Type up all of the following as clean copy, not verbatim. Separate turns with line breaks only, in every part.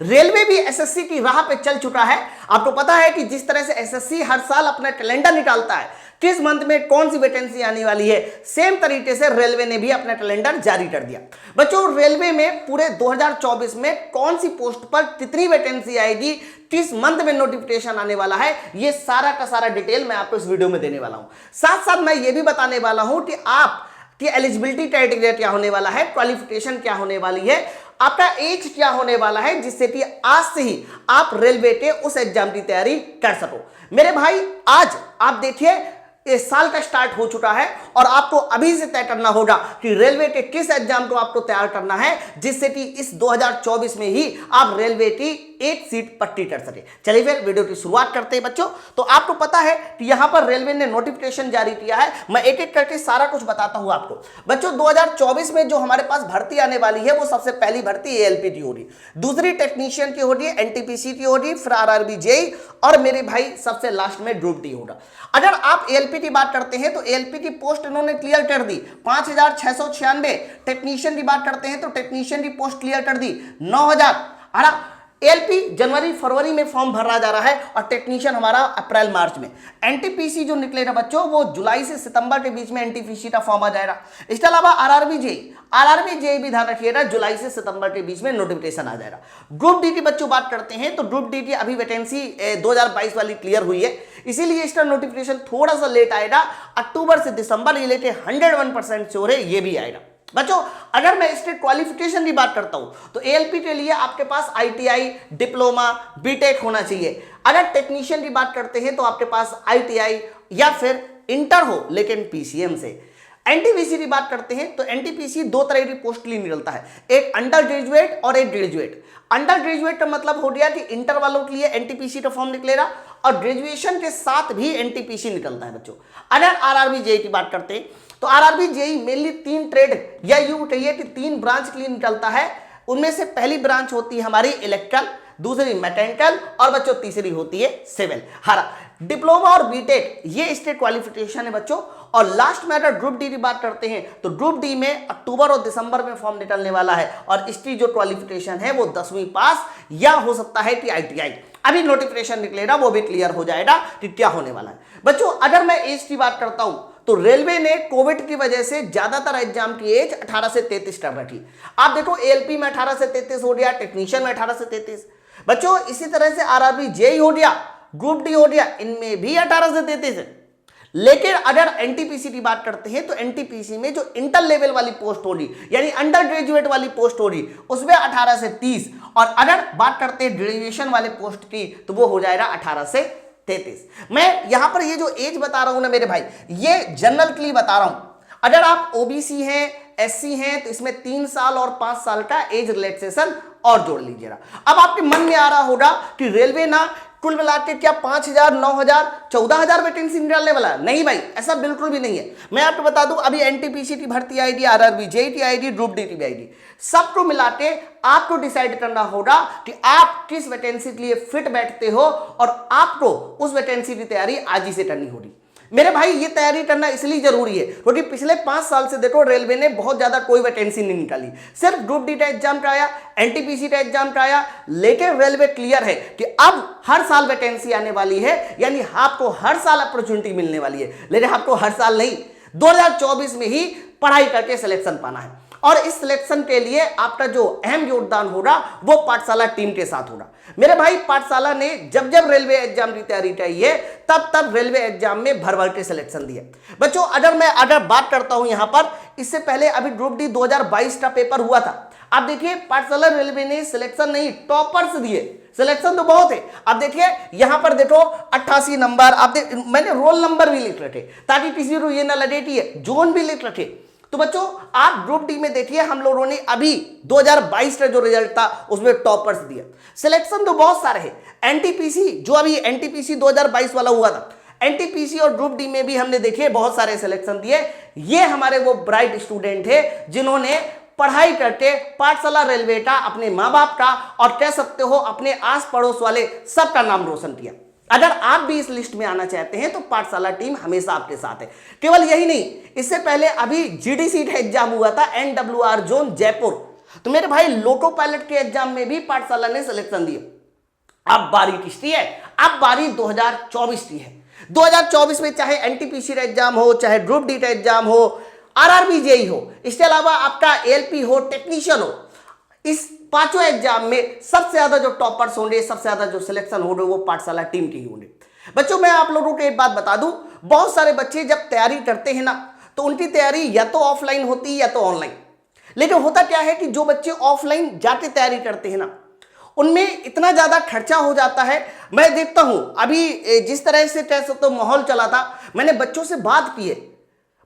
Railway भी SSC की राह पे चल चुका है। आपको पता है कि जिस तरह से एसएससी हर साल अपना कैलेंडर निकालता है, किस मंथ में कौन सी वैकेंसी आने वाली है, सेम तरीके से रेलवे ने भी अपना कैलेंडर जारी कर दिया। बच्चों, रेलवे में पूरे 2024 में कौन सी पोस्ट पर कितनी वैकेंसी आएगी, किस मंथ में नोटिफिकेशन आने वाला है, ये सारा का सारा डिटेल मैं आपको इस वीडियो में देने वाला हूं। साथ साथ मैं ये भी बताने वाला हूं कि आपकी एलिजिबिलिटी क्राइटेरिया क्या होने वाला है, क्वालिफिकेशन क्या होने वाली है, आपका एज क्या होने वाला है, जिससे कि आज से ही आप रेलवे के उस एग्जाम की तैयारी कर सको। मेरे भाई, आज आप देखिए इस साल का स्टार्ट हो चुका है और आपको अभी से तय करना होगा कि रेलवे के किस एग्जाम को आपको तैयार करना है, जिससे कि इस 2024 में ही आप रेलवे की एक सीट पक्की कर सके। चलिए फिर वीडियो की शुरुआत करते हैं बच्चों। तो आपको पता है कि यहां पर रेलवे ने नोटिफिकेशन जारी किया है। मैं एक एक करके सारा कुछ बताता हूं आपको। बच्चों, 2024 में जो हमारे पास भर्ती आने वाली है, वो सबसे पहली भर्ती एएलपी की होगी, दूसरी टेक्नीशियन की होगी, एनटीपीसी की होगी, फिर आरआरबी जेई और मेरे भाई सबसे लास्ट में ग्रुप डी होगा। अगर आप एएलपी की बात करते हैं तो एएलपी की पोस्ट इन्होंने क्लियर कर दी 5696। टेक्नीशियन की बात करते हैं तो टेक्नीशियन की पोस्ट क्लियर कर दी 9000। एएलपी जनवरी फरवरी में फॉर्म भरा जा रहा है और टेक्नीशियन हमारा अप्रैल मार्च में। एनटीपीसी जो निकलेगा बच्चों, वो जुलाई से सितंबर के बीच में एनटीपीसी का फॉर्म आ जाएगा। इसके अलावा आरआरबी जेई भी ध्यान रखिएगा, जुलाई से सितंबर के बीच में नोटिफिकेशन आ जाएगा। ग्रुप डी की बच्चों बात करते हैं तो ग्रुप डी की अभी वैकेंसी 2022 वाली क्लियर हुई है, इसीलिए इसका नोटिफिकेशन थोड़ा सा लेट आएगा। अक्टूबर से दिसंबर ये लेके 101% श्योर है ये भी आएगा। बच्चों, अगर मैं इसके क्वालिफिकेशन की बात करता हूं तो एएलपी के लिए आपके पास आईटीआई, डिप्लोमा, बीटेक होना चाहिए। अगर टेक्नीशियन की बात करते हैं तो आपके पास आईटीआई या फिर इंटर हो, लेकिन पीसीएम से। एनटीपीसी की बात करते हैं तो एनटीपीसी दो तरह की पोस्ट के लिए निकलता है, एक अंडर ग्रेजुएट और एक ग्रेजुएट। अंडर ग्रेजुएट का मतलब हो गया कि इंटर वालों के लिए एनटीपीसी का फॉर्म निकलेगा और ग्रेजुएशन के साथ भी एनटीपीसी निकलता है बच्चों। अगर आरआरबी जेई की बात करते हैं तो आरआरबी जेई मेनली 3 ट्रेड या यूं कहिए कि 3 ब्रांच के लिए निकलता है। उनमें से पहली ब्रांच होती है हमारी इलेक्ट्रिकल, दूसरी मैकेनिकल और बच्चों तीसरी होती है सिविल। हरा डिप्लोमा और बीटेक ये इसके क्वालिफिकेशन है बच्चों। और लास्ट में अगर ग्रुप डी की बात करते हैं तो ग्रुप डी में अक्टूबर और दिसंबर में फॉर्म निकलने वाला है और इसकी जो क्वालिफिकेशन है वो 10वीं पास या हो सकता है कि आईटीआई। अभी नोटिफिकेशन निकलेगा, वो भी क्लियर हो जाएगा कि क्या होने वाला है। बच्चों, अगर मैं एज की बात करता हूं तो रेलवे ने कोविड की वजह से ज्यादातर एग्जाम की एज 18 से 33 कर रखी। आप देखो एएलपी में 18 से 33 हो गया, टेक्नीशियन में 18 से 33। बच्चों, इसी तरह से आरआरबी जेई हो गया, ग्रुप डी हो गया, इनमें भी 18 से 33 है। लेकिन अगर एनटीपीसी की बात करते हैं तो एनटीपीसी में जो इंटर लेवल वाली पोस्ट होगी यानी अंडर ग्रेजुएट वाली पोस्ट होगी उसमें 18 से 30, और अगर बात करते हैं ग्रेजुएशन वाले पोस्ट की तो वो हो जाएगा 18 से 33। मैं यहां पर ये जो एज बता रहा हूं ना मेरे भाई, ये जनरल के लिए बता रहा हूं। अगर आप ओबीसी हैं, एससी हैं तो इसमें 3 साल और 5 साल का एज रिलैक्सेशन और जोड़ लीजिएगा। अब आपके मन में आ रहा होगा कि रेलवे ना कुल मिला के क्या 5000, 9000, 14000 वैकेंसी निकालने वाला है? नहीं भाई, ऐसा बिल्कुल भी नहीं है। मैं आपको बता दूं, अभी एनटीपीसी की भर्ती आएगी, आरआरबी जेई की आएगी, ग्रुप डी की भी आएगी। सबको मिला के आपको डिसाइड करना होगा कि आप किस वैकेंसी के लिए फिट बैठते हो और आपको उस वैकेंसी की तैयारी आज ही से करनी होगी। मेरे भाई, ये तैयारी करना इसलिए जरूरी है क्योंकि पिछले 5 साल से देखो रेलवे ने बहुत ज्यादा कोई वैकेंसी नहीं निकाली, सिर्फ ग्रुप डी का एग्जाम कराया, एनटीपीसी का एग्जाम कराया। लेकिन रेलवे क्लियर है कि अब हर साल वैकेंसी आने वाली है, यानी आपको हर साल अपॉर्चुनिटी मिलने वाली है। लेकिन आपको हर साल नहीं, 2024 में ही पढ़ाई करके सिलेक्शन पाना है और इस सिलेक्शन के लिए आपका जो अहम योगदान होगा वो पाठशाला टीम के साथ होगा। मेरे भाई, पाठशाला ने जब जब रेलवे एग्जाम की तैयारी चाहिए तब तब रेलवे एग्जाम में भर भर के सिलेक्शन दिए। बच्चों, अगर बात करता हूं यहां पर, इससे पहले अभी ग्रुप डी 2022 का पेपर हुआ था। आप देखिए, पाठशाला रेलवे ने सिलेक्शन नहीं, टॉपर्स दिए। सिलेक्शन तो बहुत है। अब देखिए यहां पर देखो 88 नंबर, आप मैंने रोल नंबर भी लिख रखे ताकि किसी को ये ना लगे कि जोन भी लिख रखे। तो बच्चों, आप ग्रुप डी में देखिए, हम लोगों ने अभी 2022 का जो रिजल्ट था उसमें टॉपर्स दिया। सिलेक्शन तो बहुत सारे हैं। एनटीपीसी जो अभी एनटीपीसी 2022 वाला हुआ था, एनटीपीसी और ग्रुप डी में भी हमने देखे बहुत सारे सिलेक्शन दिए। ये हमारे वो ब्राइट स्टूडेंट थे जिन्होंने पढ़ाई करके पाठशाला रेलवे का, अपने माँ बाप का और कह सकते हो अपने आस पड़ोस वाले सबका नाम रोशन किया। अगर आप भी इस लिस्ट में आना चाहते हैं तो पाठशाला टीम हमेशा आपके साथ है। केवल यही नहीं, इससे पहले अभी जीडीसी का एग्जाम हुआ था, एनडब्ल्यूआर जोन जयपुर। तो मेरे भाई लोको पायलट के एग्जाम में भी पाठशाला ने सिलेक्शन दिया। अब बारी किसकी है? अब बारी 2024 की है। 2024 में चाहे एनटीपीसी का एग्जाम हो, चाहे ग्रुप डी का एग्जाम हो, आरआरबी जेई हो, इसके अलावा आपका एएलपी हो, टेक्नीशियन हो, इस पांचों एग्जाम में सबसे ज्यादा जो टॉपर्स होंगे, सबसे ज्यादा जो सिलेक्शन होंगे वो पाठशाला टीम के ही होंगे। बच्चों मैं आप लोगों को एक बात बता दूं, बहुत सारे बच्चे जब तैयारी करते हैं ना तो उनकी तैयारी या तो ऑफलाइन होती है या तो ऑनलाइन। लेकिन होता क्या है कि जो बच्चे ऑफलाइन जाके तैयारी करते हैं ना उनमें इतना ज्यादा खर्चा हो जाता है। मैं देखता हूं अभी जिस तरह से तो माहौल चला था, मैंने बच्चों से बात की है,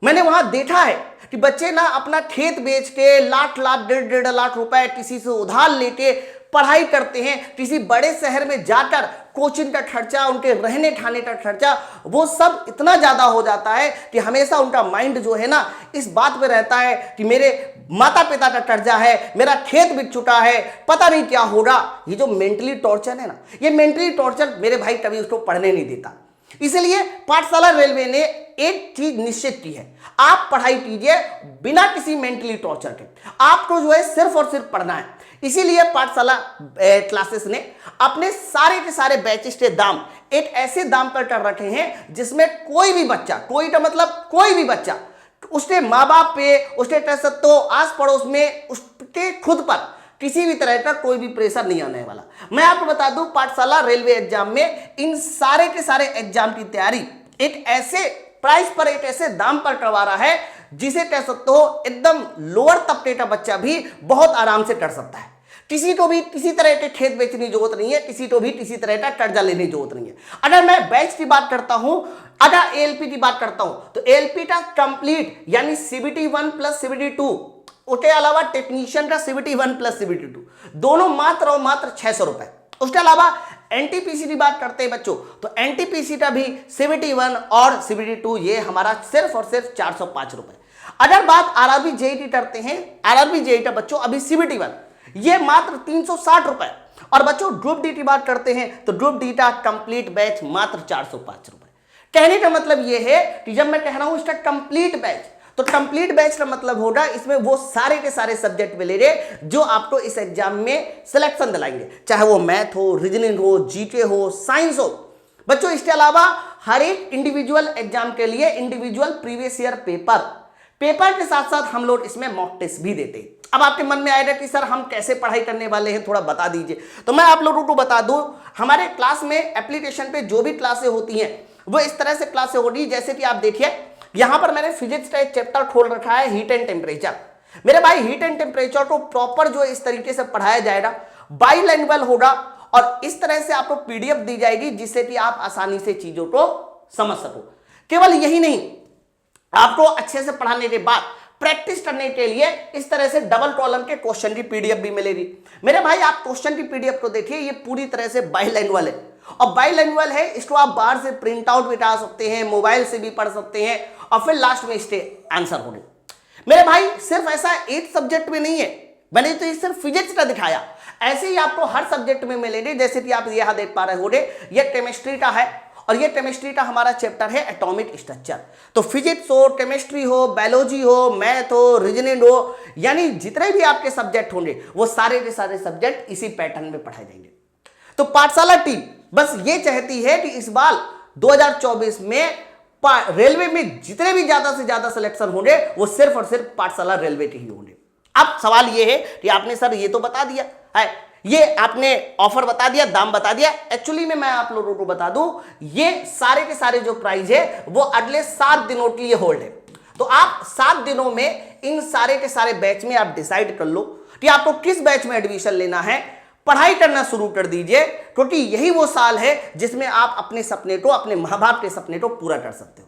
मैंने वहां देखा है कि बच्चे ना अपना खेत बेच के लाख लाख 1.5 लाख रुपए किसी से उधार लेके पढ़ाई करते हैं। किसी बड़े शहर में जाकर कोचिंग का खर्चा, उनके रहने खाने का खर्चा, वो सब इतना ज्यादा हो जाता है कि हमेशा उनका माइंड जो है ना इस बात पे रहता है कि मेरे माता पिता का कर्जा है, मेरा खेत बिक चुका है, पता नहीं क्या होगा। ये जो मेंटली टॉर्चर है ना, ये मेंटली टॉर्चर मेरे भाई कभी उसको पढ़ने नहीं देता। इसलिए पाठशाला रेलवे ने एक चीज निश्चित की है, आप पढ़ाई कीजिए बिना किसी मेंटली टॉर्चर के, आपको जो है सिर्फ और सिर्फ पढ़ना है। इसीलिए पाठशाला क्लासेस ने अपने सारे के सारे बैचेस के दाम एक ऐसे दाम पर कर रखे हैं जिसमें कोई भी बच्चा, कोई का मतलब कोई भी बच्चा, उसके माँ बाप पे, उसके तो आस पड़ोस में, उसके खुद पर किसी भी तरह का कोई भी प्रेशर नहीं आने वाला। मैं आपको बता दूं पाठशाला रेलवे एग्जाम में इन सारे के सारे एग्जाम की तैयारी एक ऐसे प्राइस पर, एक ऐसे दाम पर करवा रहा है जिसे कह सकते हो एकदम लोअर तबके का बच्चा भी बहुत आराम से कर सकता है। किसी को भी किसी तरह के खेत बेचने की जरूरत नहीं है, किसी को भी किसी तरह का कर्जा लेने की जरूरत नहीं है। अगर मैं बैच की बात करता हूं, अगर एएलपी की बात करता हूं तो एएलपी का कंप्लीट यानी CBT 1 प्लस CBT 2, उसके अलावा टेक्नीशियन का CBT 1 प्लस CBT 2, दोनों मात्र और मात्र 600 रुपए। उसके अलावा एनटीपीसी की बात करते हैं बच्चों तो एनटीपीसी का भी CBT 1 और CBT 2 ये हमारा सिर्फ और सिर्फ 405 रुपए। अगर बात आरआरबी जेई की करते हैं, आरआरबी जेई का बच्चों अभी CBT 1 ये मात्र 360 रुपए। और बच्चों ग्रुप डी की बात करते हैं तो ग्रुप डी का कंप्लीट बैच मात्र 405 रुपए। कहने का मतलब यह है कि जब मैं कह रहा हूं इसका कंप्लीट बैच, तो कंप्लीट बैच का मतलब होगा इसमें वो सारे के सारे सब्जेक्ट मिलेंगे जो आपको इस एग्जाम में सिलेक्शन दिलाएंगे, चाहे वो मैथ हो, रीजनिंग हो, जीके हो, साइंस हो। बच्चों इसके अलावा हर एक इंडिविजुअल एग्जाम के लिए इंडिविजुअल प्रीवियस ईयर पेपर के साथ साथ हम लोग इसमें मॉक टेस्ट भी देते हैं। अब आपके मन में आएगा कि सर हम कैसे पढ़ाई करने वाले हैं, थोड़ा बता दीजिए। तो मैं आप लोगों को बता दूं, हमारे क्लास में एप्लीकेशन पे जो भी क्लासें होती हैं वो इस तरह से क्लासें होगी जैसे कि आप देखिए यहां पर मैंने फिजिक्स का एक चैप्टर खोल रखा है, हीट एंड टेम्परेचर। मेरे भाई हीट एंड टेम्परेचर को प्रॉपर जो इस तरीके से पढ़ाया जाएगा, बाइलैंग्वेज होगा और इस तरह से आपको पीडीएफ दी जाएगी जिससे कि आप आसानी से चीजों को समझ सको। केवल यही नहीं, आपको अच्छे से पढ़ाने के बाद प्रैक्टिस करने के लिए इस तरह से डबल कॉलम के क्वेश्चन की पीडीएफ भी मिलेगी। मेरे भाई आप क्वेश्चन की पीडीएफ को देखिए, ये पूरी तरह से बाइलैंग्वेज है और बाइलैंग्वेज है, इसको आप बाहर से प्रिंट आउट बिठा सकते हैं, मोबाइल से भी पढ़ सकते हैं और फिर लास्ट में इसके आंसर होंगे। मेरे भाई सिर्फ ऐसा एक सब्जेक्ट में नहीं है, मैंने तो ये सिर्फ फिजिक्स का दिखाया, ऐसे ही आपको हर सब्जेक्ट में मिलेंगे। जैसे कि आप यहां देख पा रहे होंगे ये केमिस्ट्री का है और ये केमिस्ट्री का हमारा चैप्टर है एटॉमिक स्ट्रक्चर। तो फिजिक्स हो, केमिस्ट्री हो, बायोलॉजी हो, मैथ हो, रीजनिंग हो, यानी जितने भी आपके सब्जेक्ट होंगे वो सारे के सारे सब्जेक्ट इसी पैटर्न में पढ़ाए जाएंगे। तो पाठशाला टीम बस ये चाहती है कि इस बार 2024 में रेलवे में जितने भी ज्यादा से ज्यादा सिलेक्शन होंगे वो सिर्फ और सिर्फ पाठशाला रेलवे के ही होंगे। अब सवाल ये है कि आपने सर ये तो बता दिया है, ये आपने ऑफर बता दिया, दाम बता दिया। एक्चुअली में मैं आप लोगों को बता दूं ये सारे के सारे जो प्राइस है वो अगले 7 दिनों के लिए होल्ड है। तो आप 7 दिनों में इन सारे के सारे बैच में आप डिसाइड कर लो कि आपको किस बैच में एडमिशन लेना है, पढ़ाई करना शुरू कर दीजिए क्योंकि यही वो साल है जिसमें आप अपने सपने को, अपने माँ बाप के सपने को पूरा कर सकते हो।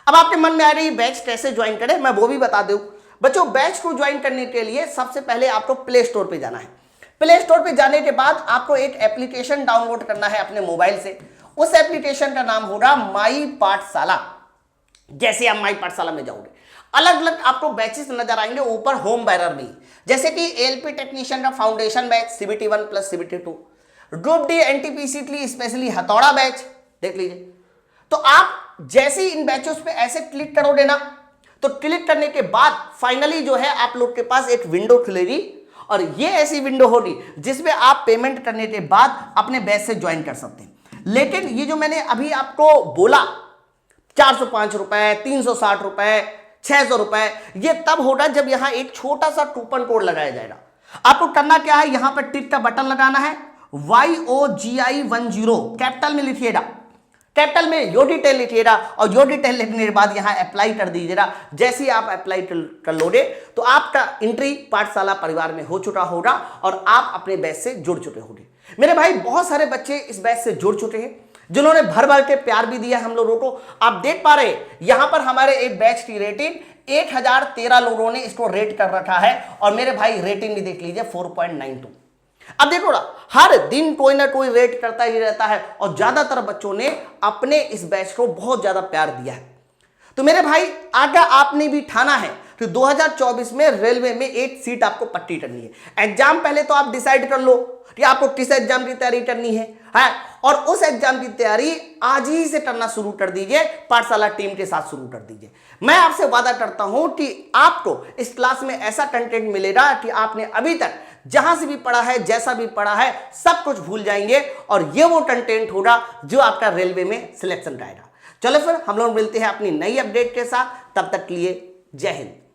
अब आपके मन में आ रही बैच कैसे ज्वाइन करें, मैं वो भी बता दूं। बच्चों बैच को ज्वाइन करने के लिए सबसे पहले आपको प्ले स्टोर पे जाना है। प्ले स्टोर पे जाने के बाद आपको एक एप्लीकेशन डाउनलोड करना है अपने मोबाइल से। उस एप्लीकेशन का नाम होगा माई पाठशाला। जैसे आप माई पाठशाला में जाओगे अलग अलग आपको बैचेस नजर आएंगे ऊपर होम बैनर में, जैसे कि एएलपी टेक्नीशियन का foundation batch CBT 1 plus CBT 2, group D NTPC के लिए स्पेशली हथौड़ा बैच देख लीजिए। तो आप जैसे ही इन बैचों पे ऐसे क्लिक करोगे ना, तो क्लिक करने के बाद फाइनली जो है आप लोग के पास एक विंडो खुलेगी और ये ऐसी विंडो होगी जिसमें आप पेमेंट करने के बाद अपने बैच से ज्वाइन कर सकते हैं। लेकिन ये जो मैंने अभी आपको बोला 405 रुपए, 360 रुपए, 600 रुपए, ये तब होगा जब यहां एक छोटा सा कूपन कोड लगाया जाएगा। आपको करना क्या है, यहां पर टिक का बटन लगाना है, YOGI10 कैपिटल में लिखिएगा, कैपिटल में यो डिटेल लिखिएगा और यो डिटेल लिखने के बाद यहां अप्लाई कर दीजिएगा। जैसे ही आप अप्लाई कर लोगे तो आपका एंट्री पाठशाला परिवार में हो चुका होगा और आप अपने बैच से जुड़ चुके होंगे। मेरे भाई बहुत सारे बच्चे इस बैच से जुड़ चुके हैं जिन्होंने भर भर के प्यार भी दिया हम लोगों को। आप देख पा रहे हैं यहां पर हमारे एक बैच की रेटिंग 1013 लोगों ने इसको रेट कर रखा है और मेरे भाई रेटिंग भी देख लीजिए 4.92। अब देखो ना, हर दिन कोई ना कोई रेट करता ही रहता है और ज्यादातर बच्चों ने अपने इस बैच को बहुत ज्यादा प्यार दिया है। तो मेरे भाई आगे आपने भी ठाना है कि 2024 में रेलवे में एक सीट आपको पट्टी करनी है। एग्जाम पहले तो आप डिसाइड कर लो कि आपको किस एग्जाम की तैयारी करनी है और उस एग्जाम की तैयारी आज ही से करना शुरू कर दीजिए, पाठशाला टीम के साथ शुरू कर दीजिए। मैं आपसे वादा करता हूं कि आपको इस क्लास में ऐसा कंटेंट मिलेगा कि आपने अभी तक जहां से भी पढ़ा है, जैसा भी पढ़ा है, सब कुछ भूल जाएंगे और ये वो कंटेंट होगा जो आपका रेलवे में सिलेक्शन कराएगा। चलो फिर हम लोग मिलते हैं अपनी नई अपडेट के साथ, तब तक के लिए जय हिंद।